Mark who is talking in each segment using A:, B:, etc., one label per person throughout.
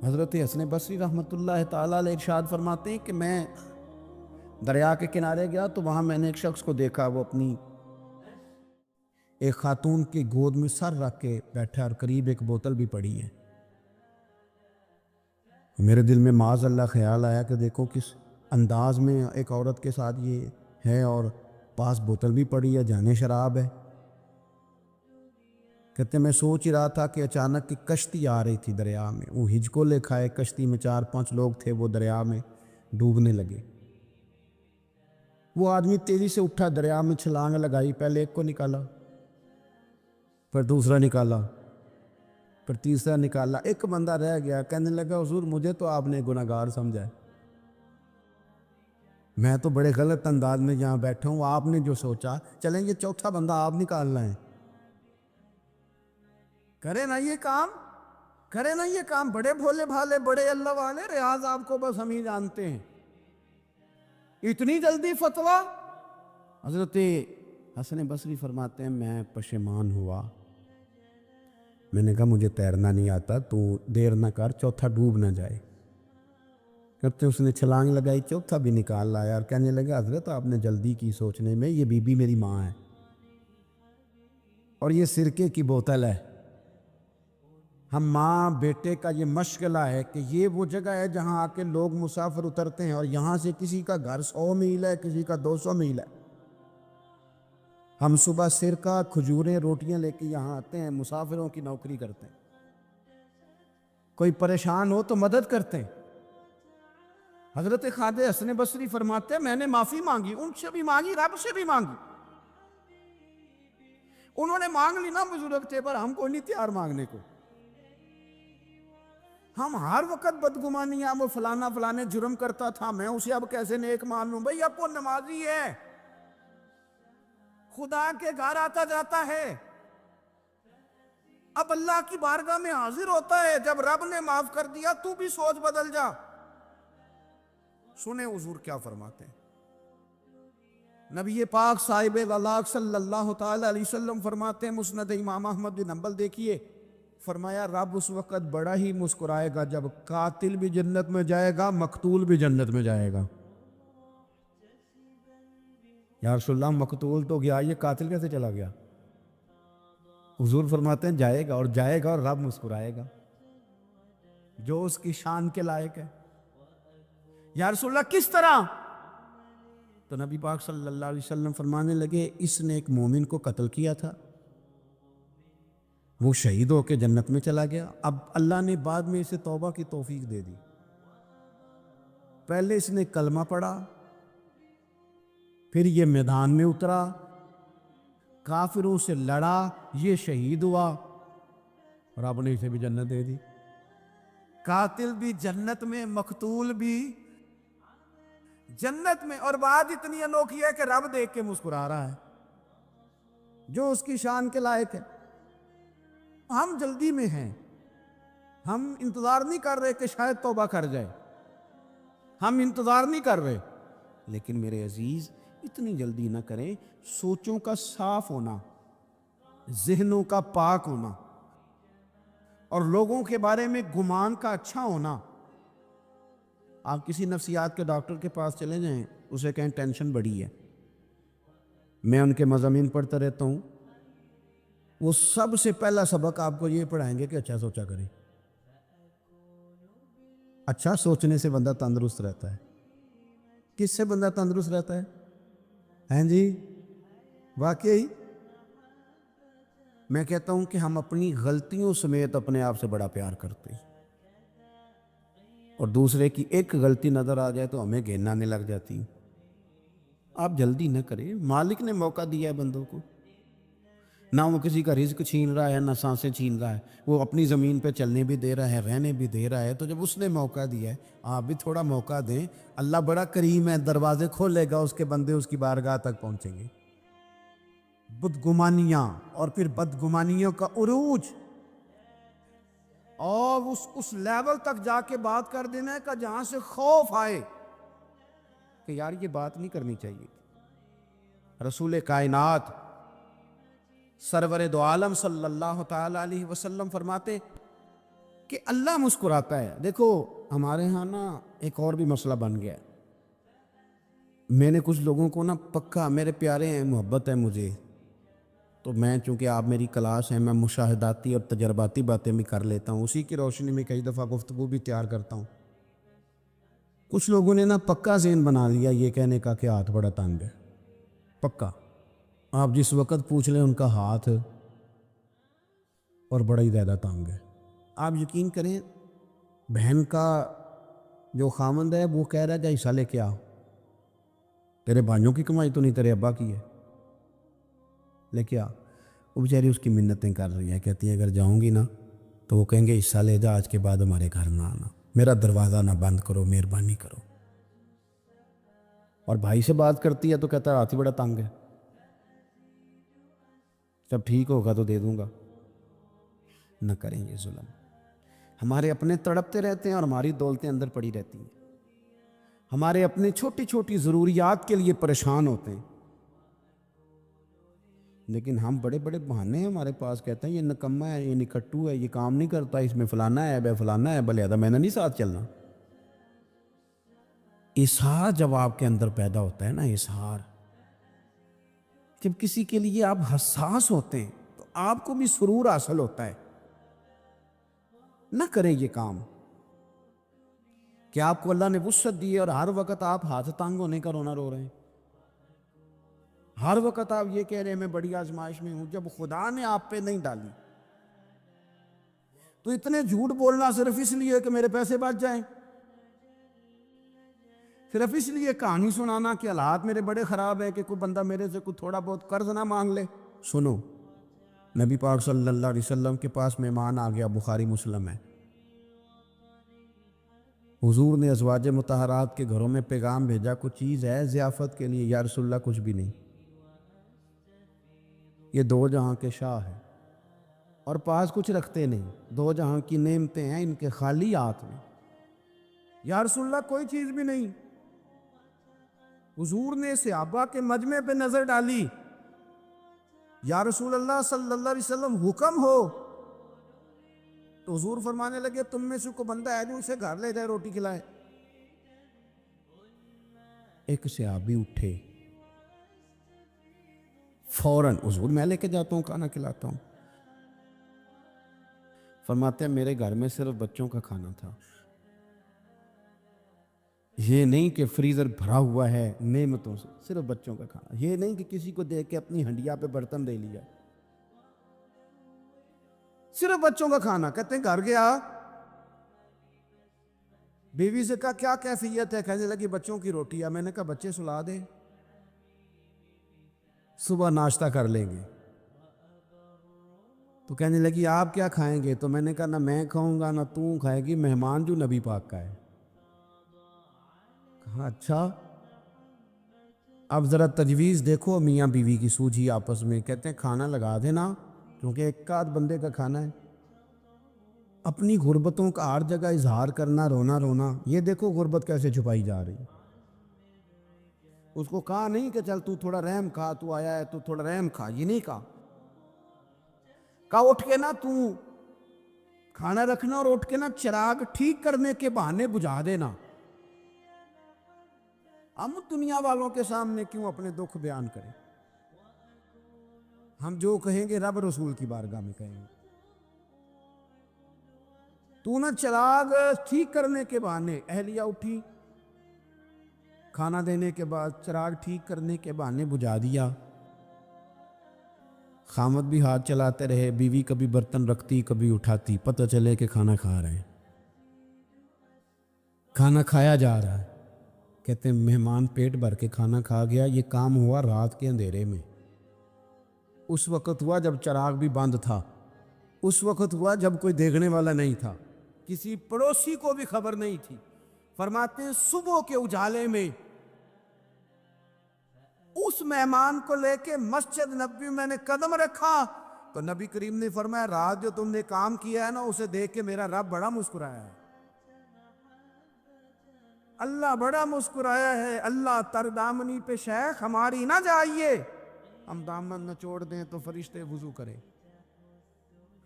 A: حضرت حسن بصری رحمۃ اللہ تعالیٰ علیہ ارشاد فرماتے ہیں کہ میں دریا کے کنارے گیا تو وہاں میں نے ایک شخص کو دیکھا، وہ اپنی ایک خاتون کی گود میں سر رکھ کے بیٹھا اور قریب ایک بوتل بھی پڑی ہے۔ میرے دل میں معاذ اللہ خیال آیا کہ دیکھو کس انداز میں ایک عورت کے ساتھ یہ ہے، اور پاس بوتل بھی پڑی ہے، جانے شراب ہے۔ کہتے میں سوچ ہی رہا تھا کہ اچانک کی کشتی آ رہی تھی دریا میں، وہ ہجکو لے کھائے، کشتی میں 4-5 لوگ تھے، وہ دریا میں ڈوبنے لگے۔ وہ آدمی تیزی سے اٹھا، دریا میں چھلانگ لگائی، پہلے ایک کو نکالا، پھر دوسرا نکالا، پھر تیسرا نکالا، ایک بندہ رہ گیا۔ کہنے لگا حضور مجھے تو آپ نے گناہگار سمجھا ہے، میں تو بڑے غلط انداز میں یہاں بیٹھا ہوں، آپ نے جو سوچا، چلیں یہ چوتھا بندہ آپ نکالنا ہے، کرے نا یہ کام، کرے نا یہ کام، بڑے بھولے بھالے، بڑے اللہ والے، ریاض آپ کو بس ہم ہی جانتے ہیں، اتنی جلدی فتویٰ۔ حضرت حسن بصری فرماتے ہیں میں پشیمان ہوا، میں نے کہا مجھے تیرنا نہیں آتا، تو دیر نہ کر، چوتھا ڈوب نہ جائے۔ کہتے اس نے چھلانگ لگائی، چوتھا بھی نکال لایا، اور کہنے لگا حضرت آپ نے جلدی کی سوچنے میں، یہ بی بی میری ماں ہے اور یہ سرکے کی بوتل ہے۔ ہم ماں بیٹے کا یہ مشغلہ ہے کہ یہ وہ جگہ ہے جہاں آ کے لوگ مسافر اترتے ہیں، اور یہاں سے کسی کا گھر 100 میل ہے، کسی کا 200 میل ہے۔ ہم صبح سرکہ، کھجوریں، روٹیاں لے کے یہاں آتے ہیں، مسافروں کی نوکری کرتے ہیں، کوئی پریشان ہو تو مدد کرتے ہیں۔ حضرت خواجہ حسن بصری فرماتے ہیں میں نے معافی مانگی، ان سے بھی مانگی، رب سے بھی مانگی۔ انہوں نے مانگ لی نا، بزرگ تھے، پر ہم کو نہیں تیار مانگنے کو۔ ہم ہر وقت بدگمانیاں، وہ فلانا فلانے جرم کرتا تھا، میں اسے اب کیسے نیک مان لوں؟ بھئی اب وہ نمازی ہے، خدا کے گھر آتا جاتا ہے، اب اللہ کی بارگاہ میں حاضر ہوتا ہے، جب رب نے معاف کر دیا تو بھی سوچ بدل جا۔ سنیں حضور کیا فرماتے ہیں، نبی پاک صاحب ولاک صلی اللہ تعالی علیہ وسلم فرماتے ہیں، مسند امام احمد بن حنبل دیکھیے، فرمایا رب اس وقت بڑا ہی مسکرائے گا جب قاتل بھی جنت میں جائے گا، مقتول بھی جنت میں جائے گا۔ یا رسول اللہ مقتول تو گیا، یہ قاتل کیسے چلا گیا؟ حضور فرماتے ہیں جائے گا، اور جائے گا اور رب مسکرائے گا، جو اس کی شان کے لائق ہے۔ یا رسول اللہ کس طرح؟ تو نبی پاک صلی اللہ علیہ وسلم فرمانے لگے اس نے ایک مومن کو قتل کیا تھا، وہ شہید ہو کے جنت میں چلا گیا، اب اللہ نے بعد میں اسے توبہ کی توفیق دے دی۔ پہلے اس نے کلمہ پڑھا، پھر یہ میدان میں اترا، کافروں سے لڑا، یہ شہید ہوا، اور آپ نے اسے بھی جنت دے دی۔ قاتل بھی جنت میں، مقتول بھی جنت میں، اور بات اتنی انوکھی ہے کہ رب دیکھ کے مسکرا رہا ہے، جو اس کی شان کے لائق ہے۔ ہم جلدی میں ہیں، ہم انتظار نہیں کر رہے کہ شاید توبہ کر جائے، ہم انتظار نہیں کر رہے، لیکن میرے عزیز اتنی جلدی نہ کریں۔ سوچوں کا صاف ہونا، ذہنوں کا پاک ہونا، اور لوگوں کے بارے میں گمان کا اچھا ہونا۔ آپ کسی نفسیات کے ڈاکٹر کے پاس چلے جائیں، اسے کہیں ٹینشن بڑی ہے، میں ان کے مضامین پڑھتا رہتا ہوں، وہ سب سے پہلا سبق آپ کو یہ پڑھائیں گے کہ اچھا سوچا کریں۔ اچھا سوچنے سے بندہ تندرست رہتا ہے۔ کس سے بندہ تندرست رہتا ہے؟ ہیں جی واقعی میں کہتا ہوں کہ ہم اپنی غلطیوں سمیت اپنے آپ سے بڑا پیار کرتے ہیں، اور دوسرے کی ایک غلطی نظر آ جائے تو ہمیں گھن آنے لگ جاتی۔ آپ جلدی نہ کریں، مالک نے موقع دیا ہے بندوں کو، نہ وہ کسی کا رزق چھین رہا ہے، نہ سانسیں چھین رہا ہے، وہ اپنی زمین پہ چلنے بھی دے رہا ہے، رہنے بھی دے رہا ہے، تو جب اس نے موقع دیا ہے آپ بھی تھوڑا موقع دیں۔ اللہ بڑا کریم ہے، دروازے کھولے گا، اس کے بندے اس کی بارگاہ تک پہنچیں گے۔ بدگمانیاں اور پھر بدگمانیوں کا عروج، اور اس لیول تک جا کے بات کر دینا ہے کہ جہاں سے خوف آئے کہ یار یہ بات نہیں کرنی چاہیے۔ رسول کائنات سرور دو عالم صلی اللہ تعالی علیہ وسلم فرماتے کہ اللہ مسکراتا ہے. دیکھو ہمارے ہاں نا ایک اور بھی مسئلہ بن گیا ہے. میں نے کچھ لوگوں کو نا پکا میرے پیارے ہیں, محبت ہے مجھے, تو میں چونکہ آپ میری کلاس ہیں, میں مشاہداتی اور تجرباتی باتیں بھی کر لیتا ہوں, اسی کی روشنی میں کئی دفعہ گفتگو بھی تیار کرتا ہوں. کچھ لوگوں نے نا پکا ذہن بنا لیا یہ کہنے کا کہ ہاتھ بڑا تنگ ہے. پکا آپ جس وقت پوچھ لیں ان کا ہاتھ اور بڑا ہی زیادہ تنگ ہے. آپ یقین کریں بہن کا جو خامند ہے وہ کہہ رہا ہے جا حصہ لے کے آ, تیرے بھائیوں کی کمائی تو نہیں تیرے ابا کی ہے, لے کے آ. وہ بیچاری اس کی منتیں کر رہی ہے, کہتی ہے اگر جاؤں گی نا تو وہ کہیں گے حصہ لے جا, آج کے بعد ہمارے گھر نہ آنا, میرا دروازہ نہ بند کرو, مہربانی کرو. اور بھائی سے بات کرتی ہے تو کہتا ہے ہاتھ ہی بڑا تنگ ہے, جب ٹھیک ہوگا تو دے دوں گا. نہ کریں یہ ظلم. ہمارے اپنے تڑپتے رہتے ہیں اور ہماری دولتیں اندر پڑی رہتی ہیں. ہمارے اپنے چھوٹی چھوٹی ضروریات کے لیے پریشان ہوتے ہیں, لیکن ہم بڑے بڑے بہانے ہیں ہمارے پاس. کہتے ہیں یہ نکما ہے, یہ نکٹو ہے, یہ کام نہیں کرتا, اس میں فلانا ہے, بے فلانا ہے, بلے میں نے نہیں ساتھ چلنا. اظہار جب آپ کے اندر پیدا ہوتا ہے نا, اظہار جب کسی کے لیے آپ حساس ہوتے ہیں تو آپ کو بھی سرور حاصل ہوتا ہے. نہ کریں یہ کام کہ آپ کو اللہ نے وسعت دی ہے اور ہر وقت آپ ہاتھ تنگ ہونے کا رونا رو رہے ہیں. ہر وقت آپ یہ کہہ رہے ہیں میں بڑی آزمائش میں ہوں, جب خدا نے آپ پہ نہیں ڈالی. تو اتنے جھوٹ بولنا صرف اس لیے کہ میرے پیسے بچ جائیں, صرف اس لیے کہانی سنانا کہ حالات میرے بڑے خراب ہیں کہ کوئی بندہ میرے سے کوئی تھوڑا بہت قرض نہ مانگ لے. سنو, نبی پاک صلی اللہ علیہ وسلم کے پاس مہمان آ گیا, بخاری مسلم ہے. حضور نے ازواج مطہرات کے گھروں میں پیغام بھیجا, کچھ چیز ہے ضیافت کے لیے؟ یا رسول اللہ کچھ بھی نہیں, یہ دو جہاں کے شاہ ہیں اور پاس کچھ رکھتے نہیں, دو جہاں کی نعمتیں ہیں ان کے خالی ہاتھ میں. یا رسول اللہ کوئی چیز بھی نہیں. حضور نے صحابہ کے مجمع پہ نظر ڈالی, یا رسول اللہ صلی اللہ علیہ وسلم حکم ہو. تو حضور فرمانے لگے تم میں سے کوئی بندہ ہے جو اسے گھر لے جائے روٹی کھلائے. ایک صحابی اٹھے, فوراً حضور میں لے کے جاتا ہوں, کھانا کھلاتا ہوں. فرماتے ہیں میرے گھر میں صرف بچوں کا کھانا تھا, یہ نہیں کہ فریزر بھرا ہوا ہے نعمتوں سے, صرف بچوں کا کھانا. یہ نہیں کہ کسی کو دیکھ کے اپنی ہنڈیا پہ برتن دے لیا, صرف بچوں کا کھانا. کہتے ہیں گھر گیا, بیوی سے کہا کیا کیفیت ہے؟ کہنے لگی بچوں کی روٹی ہے. میں نے کہا بچے سلا دے, صبح ناشتہ کر لیں گے. تو کہنے لگی آپ کیا کھائیں گے؟ تو میں نے کہا نہ میں کھاؤں گا نہ تو کھائے گی, مہمان جو نبی پاک کا ہے. کہا اچھا, اب ذرا تجویز دیکھو میاں بیوی کی سوجھی آپس میں. کہتے ہیں کھانا لگا دینا کیونکہ ایک آدھ بندے کا کھانا ہے. اپنی غربتوں کا ہر جگہ اظہار کرنا, رونا رونا, یہ دیکھو غربت کیسے چھپائی جا رہی. اس کو کہا نہیں کہ چل تو تھوڑا رحم کھا, تو آیا ہے تو تھوڑا رحم کھا, یہ نہیں کہا. کہا اٹھ کے نا تو کھانا رکھنا اور اٹھ کے نا چراغ ٹھیک کرنے کے بہانے بجھا دینا. ہم دنیا والوں کے سامنے کیوں اپنے دکھ بیان کریں؟ ہم جو کہیں گے رب رسول کی بارگاہ میں کہیں گے. تو نہ چراغ ٹھیک کرنے کے بہانے, اہلیہ اٹھی کھانا دینے کے بعد چراغ ٹھیک کرنے کے بہانے بجھا دیا. خامد بھی ہاتھ چلاتے رہے, بیوی کبھی برتن رکھتی کبھی اٹھاتی, پتہ چلے کہ کھانا کھا رہے ہیں. کھانا کھایا جا رہا ہے. کہتے ہیں مہمان پیٹ بھر کے کھانا کھا گیا. یہ کام ہوا رات کے اندھیرے میں, اس وقت ہوا جب چراغ بھی بند تھا, اس وقت ہوا جب کوئی دیکھنے والا نہیں تھا, کسی پڑوسی کو بھی خبر نہیں تھی. فرماتے ہیں صبح کے اجالے میں اس مہمان کو لے کے مسجد نبوی میں نے قدم رکھا تو نبی کریم نے فرمایا رات جو تم نے کام کیا ہے نا اسے دیکھ کے میرا رب بڑا مسکرایا ہے. اللہ بڑا مسکرایا ہے. اللہ تر دامنی پہ شیخ ہماری نہ جائیے, ہم دامن نہ چھوڑ دیں تو فرشتے وضو کریں.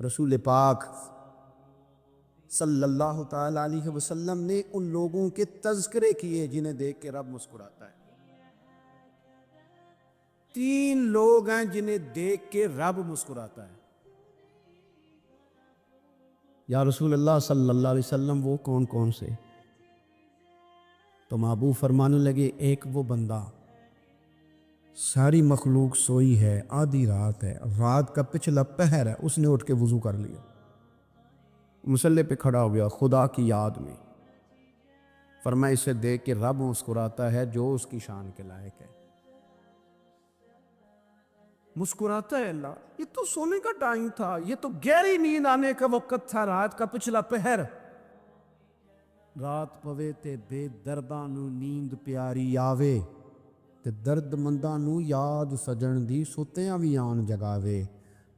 A: رسول پاک صلی اللہ تعالی علیہ وسلم نے ان لوگوں کے تذکرے کیے جنہیں دیکھ کے رب مسکراتا ہے۔ 3 لوگ ہیں جنہیں دیکھ کے رب مسکراتا ہے۔ یا رسول اللہ صلی اللہ علیہ وسلم وہ کون کون سے؟ تو محبوب فرمانے لگے، ایک وہ بندہ ساری مخلوق سوئی ہے، آدھی رات ہے، رات کا پچھلا پہر ہے، اس نے اٹھ کے وضو کر لیا، مصلی پہ کھڑا ہو گیا خدا کی یاد میں، فرمایا اسے دیکھ کے رب مسکراتا ہے جو اس کی شان کے لائق ہے۔ مسکراتا ہے اللہ۔ یہ تو سونے کا ٹائم تھا، یہ تو گہری نیند آنے کا وقت تھا، رات کا پچھلا پہر۔ رات پوے تے بے درداں نو نیند پیاری آوے، تے درد منداں نو یاد سجن دی ستیاں وی آن جگاوے۔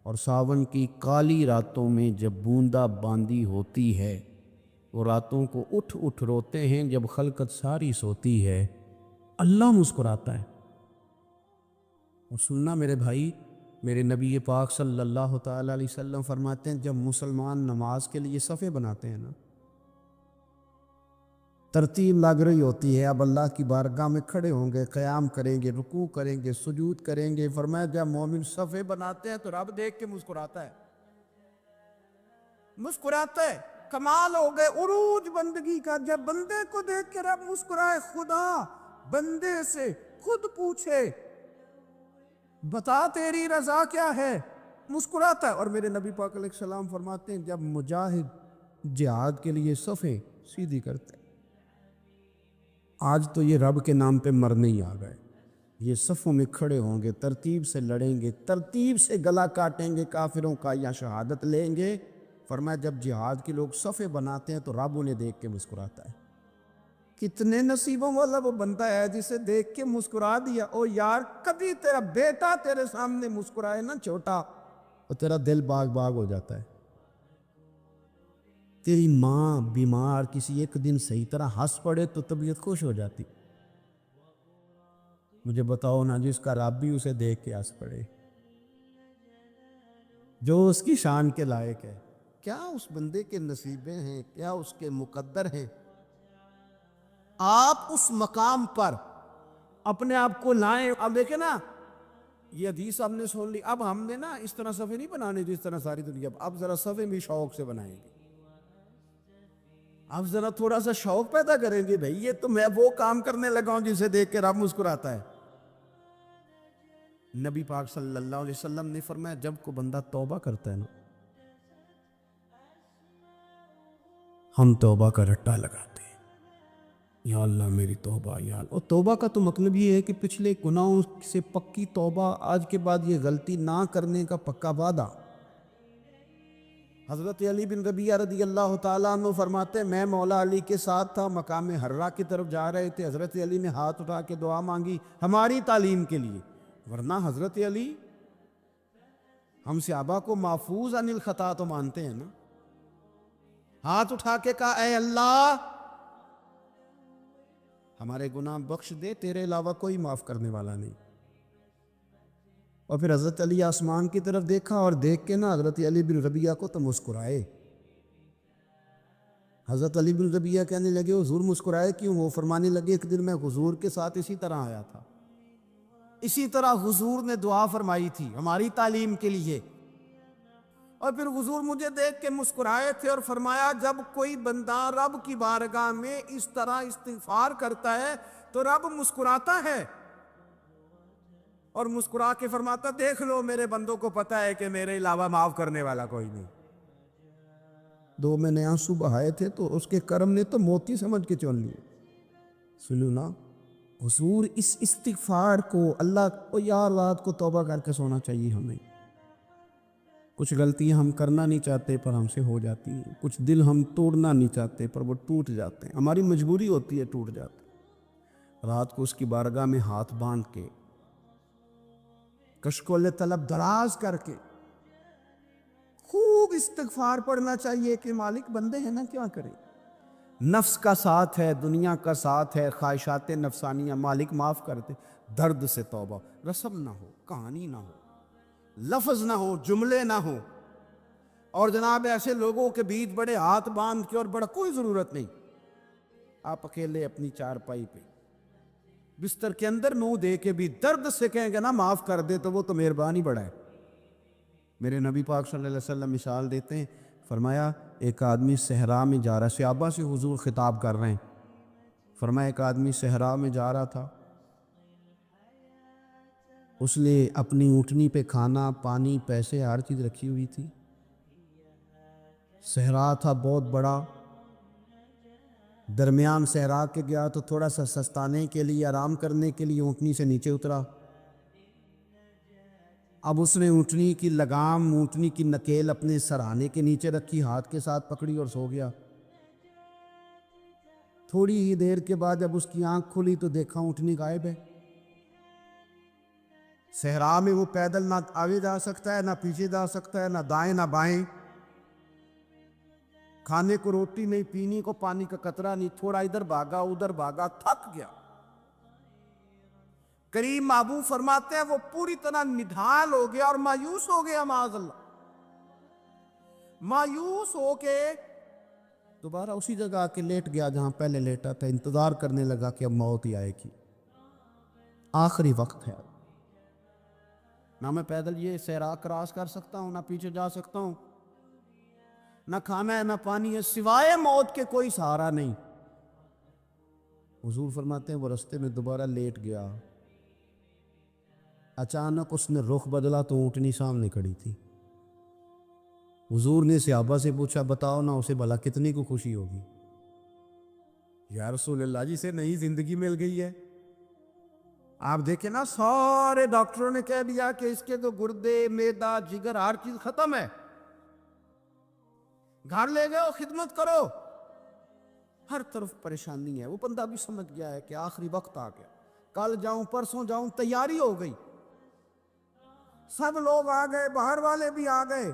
A: اور ساون کی کالی راتوں میں جب بوندا باندی ہوتی ہے، وہ راتوں کو اٹھ اٹھ روتے ہیں جب خلقت ساری سوتی ہے، اللہ مسکراتا ہے۔ اور سننا میرے بھائی، میرے نبی پاک صلی اللہ تعالیٰ علیہ وسلم فرماتے ہیں جب مسلمان نماز کے لیے صفیں بناتے ہیں نا، ترتیب لگ رہی ہوتی ہے، اب اللہ کی بارگاہ میں کھڑے ہوں گے، قیام کریں گے، رکوع کریں گے، سجود کریں گے، فرمایا جب مومن صفیں بناتے ہیں تو رب دیکھ کے مسکراتا ہے، مسکراتا ہے۔ کمال ہو گئے عروج بندگی کا، جب بندے کو دیکھ کے رب مسکرائے۔ خدا بندے سے خود پوچھے بتا تیری رضا کیا ہے، مسکراتا ہے۔ اور میرے نبی پاک علیہ السلام فرماتے ہیں جب مجاہد جہاد کے لیے صفیں سیدھی کرتے ہیں، آج تو یہ رب کے نام پہ مرنے ہی آ گئے، یہ صفوں میں کھڑے ہوں گے، ترتیب سے لڑیں گے، ترتیب سے گلا کاٹیں گے کافروں کا یا شہادت لیں گے۔ فرمایا جب جہاد کے لوگ صفیں بناتے ہیں تو رب انہیں دیکھ کے مسکراتا ہے۔ کتنے نصیبوں والا وہ بندہ ہے جسے دیکھ کے مسکرا دیا۔ او یار، کبھی تیرا بیٹا تیرے سامنے مسکرائے نا چھوٹا، اور تیرا دل باغ باغ ہو جاتا ہے۔ تیری ماں بیمار کسی ایک دن صحیح طرح ہنس پڑے تو طبیعت خوش ہو جاتی۔ مجھے بتاؤ نا جس کا رب بھی اسے دیکھ کے ہنس پڑے، جو اس کی شان کے لائق ہے، کیا اس بندے کے نصیبیں ہیں، کیا اس کے مقدر ہیں؟ آپ اس مقام پر اپنے آپ کو لائیں۔ اب دیکھیں نا، یہ حدیث ہم نے سن لی، اب ہم نے نا اس طرح صفحے نہیں بنانے جس طرح ساری دنیا، اب ذرا صفحے بھی شوق سے بنائیں گے، اب ذرا تھوڑا سا شوق پیدا کریں گے۔ بھئی یہ تو میں وہ کام کرنے لگا ہوں جسے دیکھ کے رب مسکراتا ہے۔ نبی پاک صلی اللہ علیہ وسلم نے فرمایا جب کو بندہ توبہ کرتا ہے نا، ہم توبہ کا رٹا لگاتے ہیں، یا اللہ میری توبہ، یا اللہ۔ اور توبہ کا تو مطلب یہ ہے کہ پچھلے گناہوں سے پکی توبہ، آج کے بعد یہ غلطی نہ کرنے کا پکا وعدہ۔ حضرت علی بن ربیعہ رضی اللہ تعالیٰ عنہ فرماتے ہیں میں مولا علی کے ساتھ تھا، مقام حرا کی طرف جا رہے تھے، حضرت علی نے ہاتھ اٹھا کے دعا مانگی ہماری تعلیم کے لیے، ورنہ حضرت علی ہم صحابہ کو محفوظ عن الخطا تو مانتے ہیں نا۔ ہاتھ اٹھا کے کہا اے اللہ ہمارے گناہ بخش دے، تیرے علاوہ کوئی معاف کرنے والا نہیں۔ اور پھر حضرت علی آسمان کی طرف دیکھا اور دیکھ کے نا حضرت علی بن ربیعہ کو تو مسکرائے۔ حضرت علی بن ربیعہ کہنے لگے حضور مسکرائے کیوں؟ وہ فرمانے لگے ایک دن میں حضور کے ساتھ اسی طرح آیا تھا، اسی طرح حضور نے دعا فرمائی تھی ہماری تعلیم کے لیے، اور پھر حضور مجھے دیکھ کے مسکرائے تھے اور فرمایا جب کوئی بندہ رب کی بارگاہ میں اس طرح استغفار کرتا ہے تو رب مسکراتا ہے، اور مسکرا کے فرماتا دیکھ لو میرے بندوں کو پتہ ہے کہ میرے علاوہ معاف کرنے والا کوئی نہیں۔ 2 میں نے آنسو بہائے تھے تو اس کے کرم نے تو موتی سمجھ کے چون لیے۔ سنو نا حضور اس استغفار کو، اللہ کو یار رات کو توبہ کر کے سونا چاہیے ہمیں۔ کچھ غلطیاں ہم کرنا نہیں چاہتے پر ہم سے ہو جاتی ہیں، کچھ دل ہم توڑنا نہیں چاہتے پر وہ ٹوٹ جاتے ہیں، ہماری مجبوری ہوتی ہے ٹوٹ جاتے۔ رات کو اس کی بارگاہ میں ہاتھ باندھ کے کشکول طلب دراز کر کے خوب استغفار پڑھنا چاہیے کہ مالک بندے ہیں نا کیا کریں، نفس کا ساتھ ہے، دنیا کا ساتھ ہے، خواہشات نفسانیہ، مالک معاف کر دے۔ درد سے توبہ، رسم نہ ہو، کہانی نہ ہو، لفظ نہ ہو، جملے نہ ہو، اور جناب ایسے لوگوں کے بیچ بڑے ہاتھ باندھ کے اور بڑا کوئی ضرورت نہیں، آپ اکیلے اپنی چارپائی پہ بستر کے اندر منہ دے کے بھی درد سے کہیں گے نا معاف کر دے تو وہ تو مہربانی بڑا ہے۔ میرے نبی پاک صلی اللہ علیہ وسلم مثال دیتے ہیں، فرمایا ایک آدمی صحرا میں جا رہا ہے، صحابہ سے حضور خطاب کر رہے ہیں، فرمایا ایک آدمی صحرا میں جا رہا تھا، اس نے اپنی اونٹنی پہ کھانا پانی پیسے ہر چیز رکھی ہوئی تھی، صحرا تھا بہت بڑا، درمیان صحرا کے گیا تو تھوڑا سا سستانے کے لیے آرام کرنے کے لیے اونٹنی سے نیچے اترا۔ اب اس نے اونٹنی کی لگام، اونٹنی کی نکیل اپنے سرہانے کے نیچے رکھی، ہاتھ کے ساتھ پکڑی اور سو گیا۔ تھوڑی ہی دیر کے بعد جب اس کی آنکھ کھلی تو دیکھا اونٹنی غائب ہے۔ صحرا میں وہ پیدل نہ آگے جا سکتا ہے، نہ پیچھے جا سکتا ہے، نہ دائیں نہ بائیں، کھانے کو روٹی نہیں، پینے کو پانی کا قطرہ نہیں، تھوڑا ادھر بھاگا ادھر بھاگا، تھک گیا۔ کریم محبوب فرماتے ہیں وہ پوری طرح نڈھال ہو گیا اور مایوس ہو گیا، معاذ اللہ، مایوس ہو کے دوبارہ اسی جگہ آ کے لیٹ گیا جہاں پہلے لیٹا تھا، انتظار کرنے لگا کہ اب موت ہی آئے گی، آخری وقت ہے، نہ میں پیدل یہ صحرا کراس کر سکتا ہوں، نہ پیچھے جا سکتا ہوں، نہ کھانا ہے نہ پانی ہے، سوائے موت کے کوئی سہارا نہیں۔ حضور فرماتے ہیں وہ رستے میں دوبارہ لیٹ گیا، اچانک اس نے رخ بدلا تو اونٹنی سامنے کھڑی تھی۔ حضور نے صحابہ سے پوچھا بتاؤ نا اسے بھلا کتنی کو خوشی ہوگی؟ یا رسول اللہ جی سے نئی زندگی مل گئی ہے۔ آپ دیکھیں نا سارے ڈاکٹروں نے کہہ دیا کہ اس کے تو گردے معدہ جگر ہر چیز ختم ہے، گھر لے گئے خدمت کرو، ہر طرف پریشانی ہے۔ وہ بندہ بھی سمجھ گیا ہے کہ آخری وقت آ گیا، کل جاؤں پرسوں جاؤں، تیاری ہو گئی، سب لوگ آ گئے، باہر والے بھی آ گئے،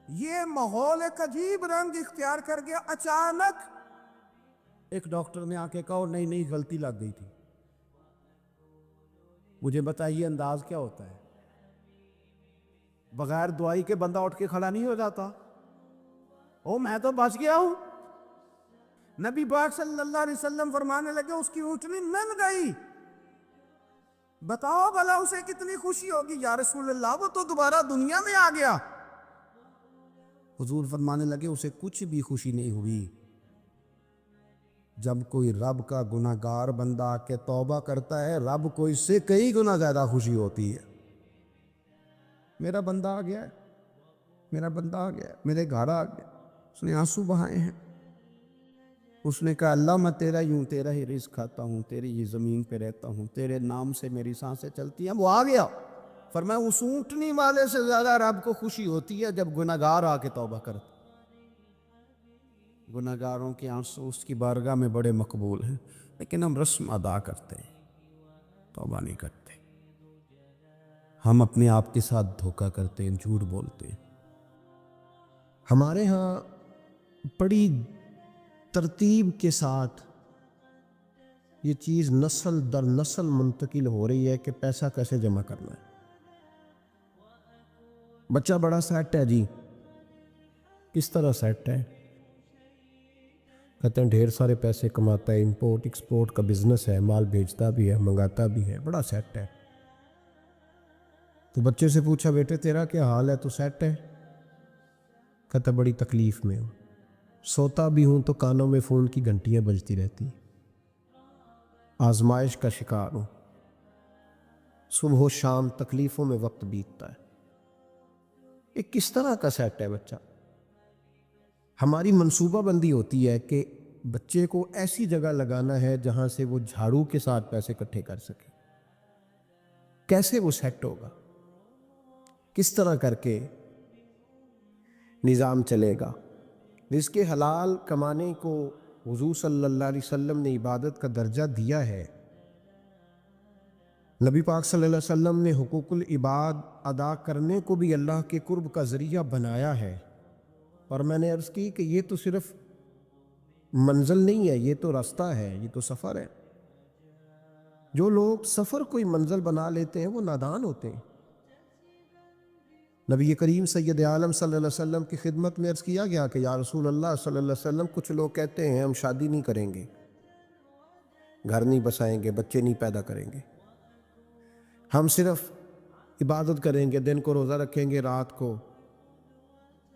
A: یہ ماحول ایک عجیب رنگ اختیار کر گیا۔ اچانک ایک ڈاکٹر نے آ کے کہا نہیں نہیں غلطی لگ گئی تھی۔ مجھے بتائیے انداز کیا ہوتا ہے؟ بغیر دعائی کے بندہ اٹھ کے کھڑا نہیں ہو جاتا، او میں تو بچ گیا ہوں۔ نبی پاک صلی اللہ علیہ وسلم فرمانے لگے اس کی اونٹنی مل گئی، بتاؤ بھلا اسے کتنی خوشی ہوگی؟ یا رسول اللہ وہ تو دوبارہ دنیا میں آ گیا۔ حضور فرمانے لگے اسے کچھ بھی خوشی نہیں ہوئی۔ جب کوئی رب کا گناہ گار بندہ آ کے توبہ کرتا ہے، رب کو اس سے کئی گنا زیادہ خوشی ہوتی ہے۔ میرا بندہ آ گیا ہے، میرا بندہ آ گیا ہے، میرے گھر آ گیا، اس نے آنسو بہائے ہیں، اس نے کہا اللہ میں تیرا ہی ہوں، تیرا ہی رزق کھاتا ہوں، تیری ہی زمین پہ رہتا ہوں، تیرے نام سے میری سانسیں چلتی ہیں۔ وہ آ گیا۔ فرمایا اس اونٹنی والے سے زیادہ رب کو خوشی ہوتی ہے جب گناہ گار آ کے توبہ کرتا۔ گناہ گاروں کے آنسو اس کی بارگاہ میں بڑے مقبول ہیں، لیکن ہم رسم ادا کرتے ہیں، توبہ نہیں کرتے۔ ہم اپنے آپ کے ساتھ دھوکہ کرتے ہیں، جھوٹ بولتے ہیں۔ ہمارے ہاں بڑی ترتیب کے ساتھ یہ چیز نسل در نسل منتقل ہو رہی ہے کہ پیسہ کیسے جمع کرنا ہے۔ بچہ بڑا سیٹ ہے جی، کس طرح سیٹ ہے؟ کہتے ہیں ڈھیر سارے پیسے کماتا ہے، امپورٹ ایکسپورٹ کا بزنس ہے، مال بھیجتا بھی ہے، منگاتا بھی ہے، بڑا سیٹ ہے۔ تو بچے سے پوچھا بیٹے تیرا کیا حال ہے؟ تو سیٹ ہے؟ کہتا بڑی تکلیف میں ہوں، سوتا بھی ہوں تو کانوں میں فون کی گھنٹیاں بجتی رہتی، آزمائش کا شکار ہوں، صبح و شام تکلیفوں میں وقت بیتتا ہے۔ یہ کس طرح کا سیٹ ہے بچہ؟ ہماری منصوبہ بندی ہوتی ہے کہ بچے کو ایسی جگہ لگانا ہے جہاں سے وہ جھاڑو کے ساتھ پیسے اکٹھے کر سکے۔ کیسے وہ سیٹ ہوگا؟ کس طرح کر کے نظام چلے گا؟ رزق حلال کمانے کو حضور صلی اللہ علیہ وسلم نے عبادت کا درجہ دیا ہے۔ نبی پاک صلی اللہ علیہ وسلم نے حقوق العباد ادا کرنے کو بھی اللہ کے قرب کا ذریعہ بنایا ہے، اور میں نے عرض کی کہ یہ تو صرف منزل نہیں ہے، یہ تو راستہ ہے، یہ تو سفر ہے۔ جو لوگ سفر کوئی منزل بنا لیتے ہیں وہ نادان ہوتے ہیں۔
B: نبی کریم سید عالم صلی اللہ علیہ وسلم کی خدمت میں عرض کیا گیا کہ یا رسول اللہ صلی اللہ علیہ وسلم، کچھ لوگ کہتے ہیں ہم شادی نہیں کریں گے، گھر نہیں بسائیں گے، بچے نہیں پیدا کریں گے، ہم صرف عبادت کریں گے، دن کو روزہ رکھیں گے، رات کو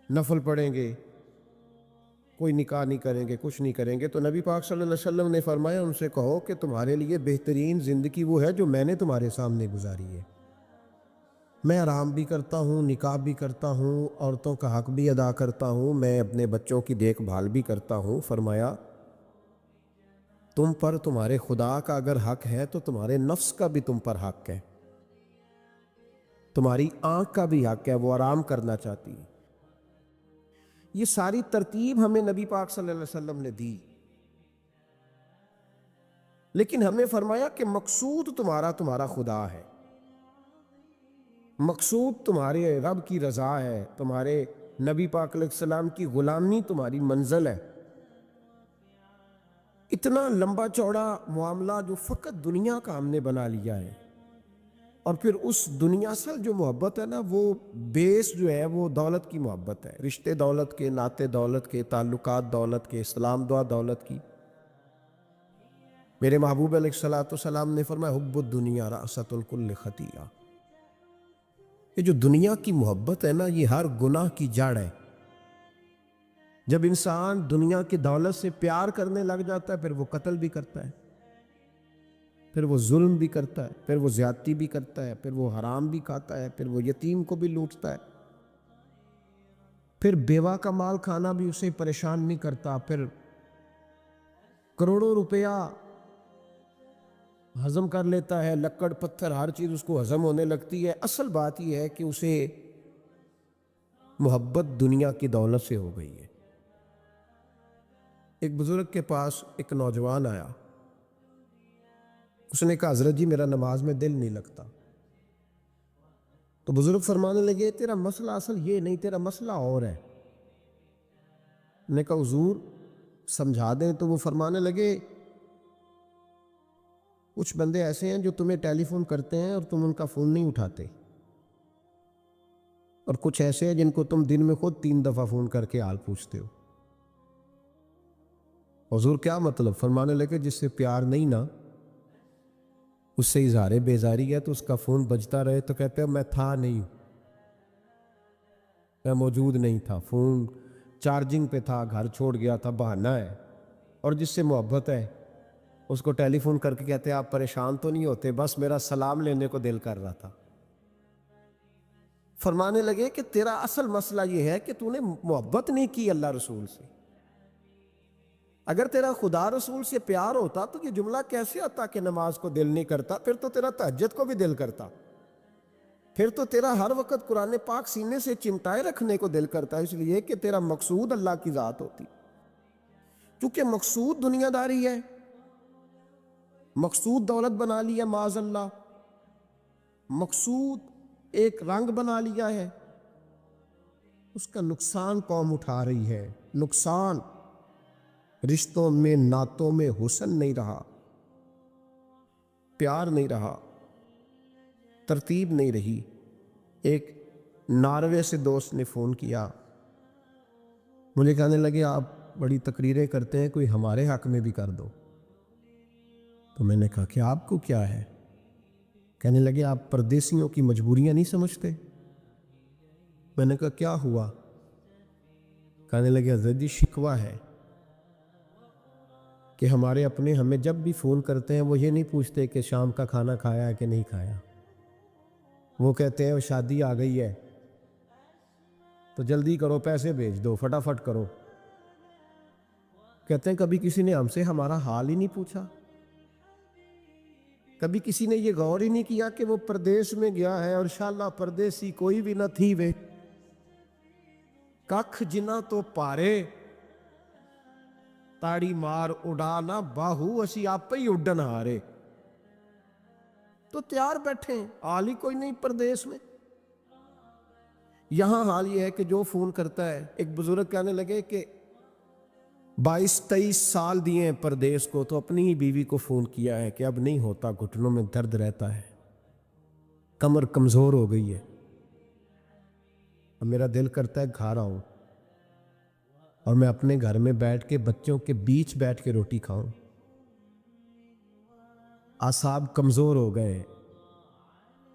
B: نفل پڑھیں گے، کوئی نکاح نہیں کریں گے، کچھ نہیں کریں گے۔ تو نبی پاک صلی اللہ علیہ وسلم نے فرمایا ان سے کہو کہ تمہارے لیے بہترین زندگی وہ ہے جو میں نے تمہارے سامنے گزاری ہے۔ میں آرام بھی کرتا ہوں، نکاح بھی کرتا ہوں، عورتوں کا حق بھی ادا کرتا ہوں، میں اپنے بچوں کی دیکھ بھال بھی کرتا ہوں۔ فرمایا تم پر تمہارے خدا کا اگر حق ہے تو تمہارے نفس کا بھی تم پر حق ہے، تمہاری آنکھ کا بھی حق ہے، وہ آرام کرنا چاہتی ہے۔ یہ ساری ترتیب ہمیں نبی پاک صلی اللہ علیہ وسلم نے دی، لیکن ہمیں فرمایا کہ مقصود تمہارا خدا ہے، مقصود تمہارے رب کی رضا ہے، تمہارے نبی پاک علیہ السلام کی غلامی تمہاری منزل ہے۔ اتنا لمبا چوڑا معاملہ جو فقط دنیا کا ہم نے بنا لیا ہے، اور پھر اس دنیا سے جو محبت ہے نا، وہ بیس جو ہے وہ دولت کی محبت ہے، رشتے دولت کے، ناطے دولت کے، تعلقات دولت کے، اسلام دعا دولت کی۔ میرے محبوب علیہ الصلوۃ والسلام نے فرمایا حب الدنیا رأسۃ الکل خطیئہ، یہ جو دنیا کی محبت ہے نا، یہ ہر گناہ کی جڑ ہے۔ جب انسان دنیا کی دولت سے پیار کرنے لگ جاتا ہے، پھر وہ قتل بھی کرتا ہے، پھر وہ ظلم بھی کرتا ہے، پھر وہ زیادتی بھی کرتا ہے، پھر وہ حرام بھی کھاتا ہے، پھر وہ یتیم کو بھی لوٹتا ہے، پھر بیوہ کا مال کھانا بھی اسے پریشان نہیں کرتا، پھر کروڑوں روپیہ ہضم کر لیتا ہے، لکڑ پتھر ہر چیز اس کو ہضم ہونے لگتی ہے۔ اصل بات یہ ہے کہ اسے محبت دنیا کی دولت سے ہو گئی ہے۔ ایک بزرگ کے پاس ایک نوجوان آیا، اس نے کہا حضرت جی میرا نماز میں دل نہیں لگتا۔ تو بزرگ فرمانے لگے تیرا مسئلہ اصل یہ نہیں، تیرا مسئلہ اور ہے۔ نے کہا حضور سمجھا دیں۔ تو وہ فرمانے لگے کچھ بندے ایسے ہیں جو تمہیں ٹیلی فون کرتے ہیں اور تم ان کا فون نہیں اٹھاتے، اور کچھ ایسے ہیں جن کو تم دن میں خود 3 دفعہ فون کر کے حال پوچھتے ہو۔ حضور کیا مطلب؟ فرمانے لگے جس سے پیار نہیں نا، اس سے اظہار بیزاری ہے، تو اس کا فون بجتا رہے تو کہتے ہیں میں تھا نہیں، میں موجود نہیں تھا، فون چارجنگ پہ تھا، گھر چھوڑ گیا تھا، بہانہ ہے۔ اور جس سے محبت ہے اس کو ٹیلی فون کر کے کہتے ہیں آپ پریشان تو نہیں ہوتے؟ بس میرا سلام لینے کو دل کر رہا تھا۔ فرمانے لگے کہ تیرا اصل مسئلہ یہ ہے کہ تو نے محبت نہیں کی اللہ رسول سے۔ اگر تیرا خدا رسول سے پیار ہوتا تو یہ جملہ کیسے آتا کہ نماز کو دل نہیں کرتا؟ پھر تو تیرا تہجد کو بھی دل کرتا، پھر تو تیرا ہر وقت قرآن پاک سینے سے چمٹائے رکھنے کو دل کرتا، اس لیے کہ تیرا مقصود اللہ کی ذات ہوتی۔ چونکہ مقصود دنیا داری ہے، مقصود دولت بنا لیا معاذ اللہ، مقصود ایک رنگ بنا لیا ہے، اس کا نقصان قوم اٹھا رہی ہے۔ نقصان رشتوں میں، نعتوں میں حسن نہیں رہا، پیار نہیں رہا، ترتیب نہیں رہی۔ ایک ناروے سے دوست نے فون کیا، مجھے کہنے لگے آپ بڑی تقریریں کرتے ہیں، کوئی ہمارے حق میں بھی کر دو۔ تو میں نے کہا کہ آپ کو کیا ہے؟ کہنے لگے آپ پردیسیوں کی مجبوریاں نہیں سمجھتے۔ میں نے کہا کیا ہوا؟ کہنے لگے حضرت جی شکوہ ہے کہ ہمارے اپنے ہمیں جب بھی فون کرتے ہیں وہ یہ نہیں پوچھتے کہ شام کا کھانا کھایا ہے کہ نہیں کھایا، وہ کہتے ہیں وہ شادی آ گئی ہے تو جلدی کرو، پیسے بھیج دو، فٹافٹ کرو۔ کہتے ہیں کبھی کسی نے ہم سے ہمارا حال ہی نہیں پوچھا، کبھی کسی نے یہ غور ہی نہیں کیا کہ وہ پردیس میں گیا ہے، اور انشاءاللہ پردیسی کوئی بھی نہ تھی وے ککھ جنہ تو پارے تاڑی مار اڑانا باہو اسی آپ ہی اڈن ہارے۔ تو تیار بیٹھے ہیں، حال ہی کوئی نہیں پردیس میں۔ یہاں حال یہ ہے کہ جو فون کرتا ہے، ایک بزرگ کہنے لگے کہ 22-23 سال دیے ہیں پردیس کو، تو اپنی ہی بیوی کو فون کیا ہے کہ اب نہیں ہوتا، گھٹنوں میں درد رہتا ہے، کمر کمزور ہو گئی ہے۔ اب میرا دل کرتا ہے گھر آؤں اور میں اپنے گھر میں بیٹھ کے بچوں کے بیچ بیٹھ کے روٹی کھاؤں. اعصاب کمزور ہو گئے،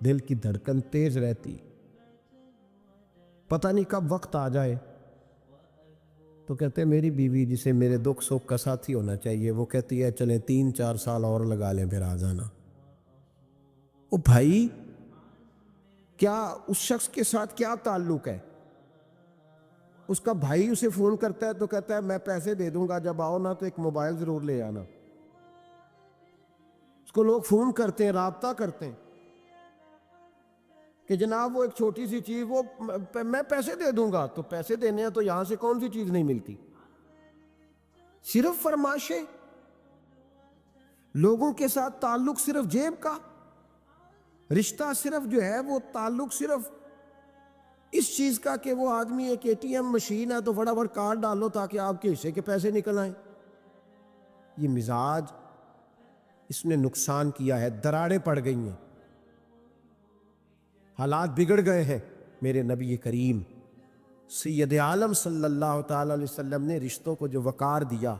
B: دل کی دھڑکن تیز رہتی، پتہ نہیں کب وقت آ جائے. تو کہتے ہیں میری بیوی جسے میرے دکھ سکھ کا ساتھی ہونا چاہیے، وہ کہتی ہے چلیں 3-4 سال اور لگا لیں پھر آ جانا. او بھائی، کیا اس شخص کے ساتھ کیا تعلق ہے؟ اس کا بھائی اسے فون کرتا ہے تو کہتا ہے میں پیسے دے دوں گا، جب آؤ نا تو ایک موبائل ضرور لے آنا. اس کو لوگ فون کرتے ہیں، رابطہ کرتے ہیں کہ جناب وہ ایک چھوٹی سی چیز، وہ میں پیسے دے دوں گا. تو پیسے دینے ہیں تو یہاں سے کون سی چیز نہیں ملتی؟ صرف فرمائشیں، لوگوں کے ساتھ تعلق صرف جیب کا رشتہ، صرف جو ہے وہ تعلق صرف اس چیز کا کہ وہ آدمی ایک ATM مشین ہے تو فٹافٹ کارڈ ڈالو تاکہ آپ کے حصے کے پیسے نکل آئیں. یہ مزاج اس نے نقصان کیا ہے، دراڑیں پڑ گئی ہیں، حالات بگڑ گئے ہیں. میرے نبی کریم سید عالم صلی اللہ تعالی علیہ وسلم نے رشتوں کو جو وقار دیا.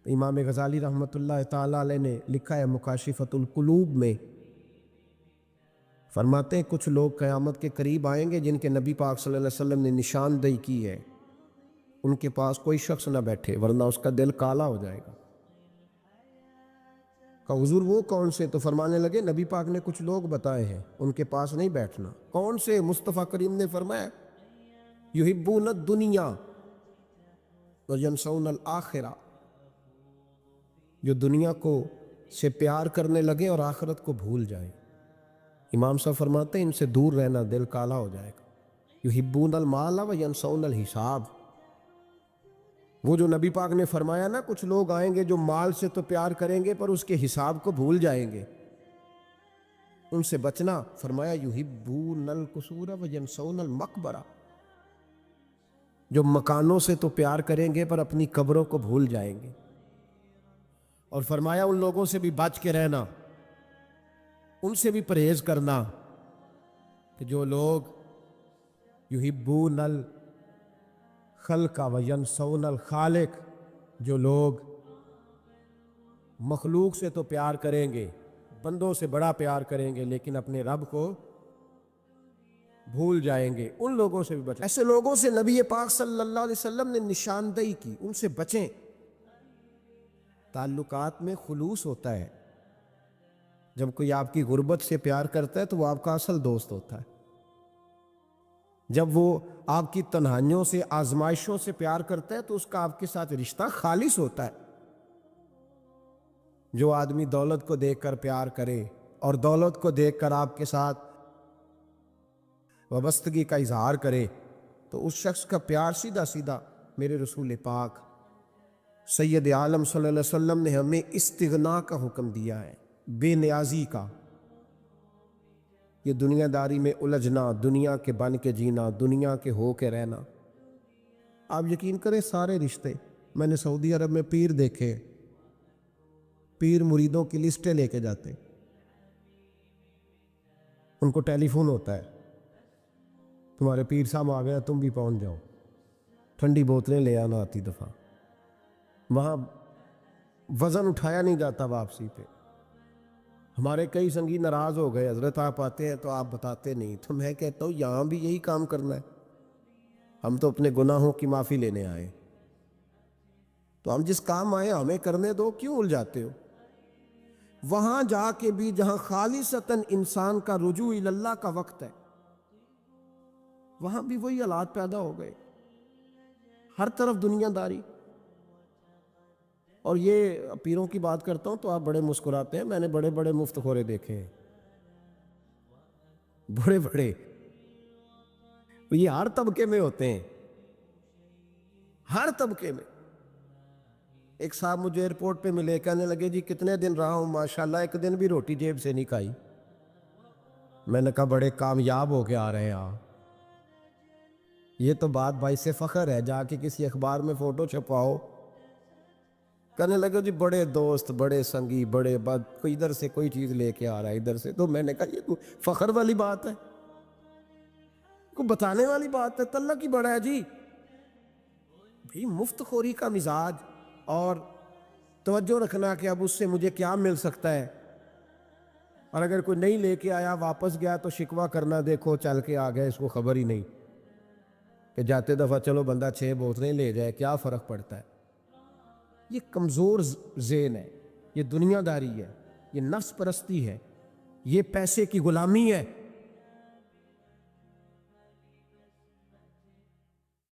B: امام غزالی رحمۃ اللہ تعالی علیہ نے لکھا ہے مکاشفۃ القلوب میں، فرماتے ہیں کچھ لوگ قیامت کے قریب آئیں گے جن کے نبی پاک صلی اللہ علیہ وسلم نے نشاندہی کی ہے، ان کے پاس کوئی شخص نہ بیٹھے ورنہ اس کا دل کالا ہو جائے گا. کہ حضور وہ کون سے؟ تو فرمانے لگے نبی پاک نے کچھ لوگ بتائے ہیں، ان کے پاس نہیں بیٹھنا. کون سے؟ مصطفیٰ کریم نے فرمایا یحبون الدنیا وینسون الآخرہ، جو دنیا کو سے پیار کرنے لگے اور آخرت کو بھول جائیں. امام صاحب فرماتے ہیں ان سے دور رہنا، دل کالا ہو جائے گا. یحبون المال وینسون الحساب، وہ جو نبی پاک نے فرمایا نا کچھ لوگ آئیں گے جو مال سے تو پیار کریں گے پر اس کے حساب کو بھول جائیں گے، ان سے بچنا. فرمایا یحبون القصور وینسون المقبرہ، جو مکانوں سے تو پیار کریں گے پر اپنی قبروں کو بھول جائیں گے. اور فرمایا ان لوگوں سے بھی بچ کے رہنا، ان سے بھی پرہیز کرنا کہ جو لوگ یحبون الخلق وینسون الخالق، جو لوگ مخلوق سے تو پیار کریں گے، بندوں سے بڑا پیار کریں گے لیکن اپنے رب کو بھول جائیں گے، ان لوگوں سے بھی بچیں. ایسے لوگوں سے نبی پاک صلی اللہ علیہ وسلم نے نشاندہی کی، ان سے بچیں. تعلقات میں خلوص ہوتا ہے. جب کوئی آپ کی غربت سے پیار کرتا ہے تو وہ آپ کا اصل دوست ہوتا ہے. جب وہ آپ کی تنہائیوں سے، آزمائشوں سے پیار کرتا ہے تو اس کا آپ کے ساتھ رشتہ خالص ہوتا ہے. جو آدمی دولت کو دیکھ کر پیار کرے اور دولت کو دیکھ کر آپ کے ساتھ وابستگی کا اظہار کرے تو اس شخص کا پیار سیدھا سیدھا میرے رسول پاک سید عالم صلی اللہ علیہ وسلم نے ہمیں استغنا کا حکم دیا ہے، بے نیازی کا. یہ دنیا داری میں الجھنا، دنیا کے بن کے جینا، دنیا کے ہو کے رہنا. آپ یقین کریں سارے رشتے، میں نے سعودی عرب میں پیر دیکھے، پیر مریدوں کی لسٹیں لے کے جاتے، ان کو ٹیلی فون ہوتا ہے تمہارے پیر صاحب آ گیا، تم بھی پہنچ جاؤ، ٹھنڈی بوتلیں لے آنا آتی دفعہ. وہاں وزن اٹھایا نہیں جاتا واپسی پہ. ہمارے کئی سنگی ناراض ہو گئے، حضرت آپ آتے ہیں تو آپ بتاتے نہیں. تو میں کہتا ہوں یہاں بھی یہی کام کرنا ہے، ہم تو اپنے گناہوں کی معافی لینے آئے، تو ہم جس کام آئے ہمیں کرنے دو، کیوں الجھاتے ہو؟ وہاں جا کے بھی جہاں خالصتاً انسان کا رجوع اللہ کا وقت ہے، وہاں بھی وہی حالات پیدا ہو گئے، ہر طرف دنیا داری. اور یہ پیروں کی بات کرتا ہوں تو آپ بڑے مسکراتے ہیں. میں نے بڑے بڑے مفت خورے دیکھے ہیں، بڑے بڑے، یہ ہر طبقے میں ہوتے ہیں، ہر طبقے میں. ایک صاحب مجھے ایئرپورٹ پہ ملے، کہنے لگے جی کتنے دن رہا ہوں، ماشاءاللہ ایک دن بھی روٹی جیب سے نہیں کھائی. میں نے کہا بڑے کامیاب ہو کے آ رہے ہیں آپ. یہ تو بات باعث سے فخر ہے، جا کے کسی اخبار میں فوٹو چھپاؤ. کہنے لگے جی بڑے دوست، بڑے سنگی، بڑے بد، کوئی ادھر سے کوئی چیز لے کے آ رہا ہے ادھر سے. تو میں نے کہا یہ تو فخر والی بات ہے، کو بتانے والی بات ہے، تلہ کی بڑا ہے جی بھئی، مفت خوری کا مزاج اور توجہ رکھنا کہ اب اس سے مجھے کیا مل سکتا ہے، اور اگر کوئی نہیں لے کے آیا واپس گیا تو شکوہ کرنا دیکھو چل کے آ گیا، اس کو خبر ہی نہیں کہ جاتے دفعہ چلو بندہ 6 بوتلیں لے جائے، کیا فرق پڑتا ہے۔ یہ کمزور ذہن ہے، یہ دنیا داری ہے، یہ نفس پرستی ہے، یہ پیسے کی غلامی ہے۔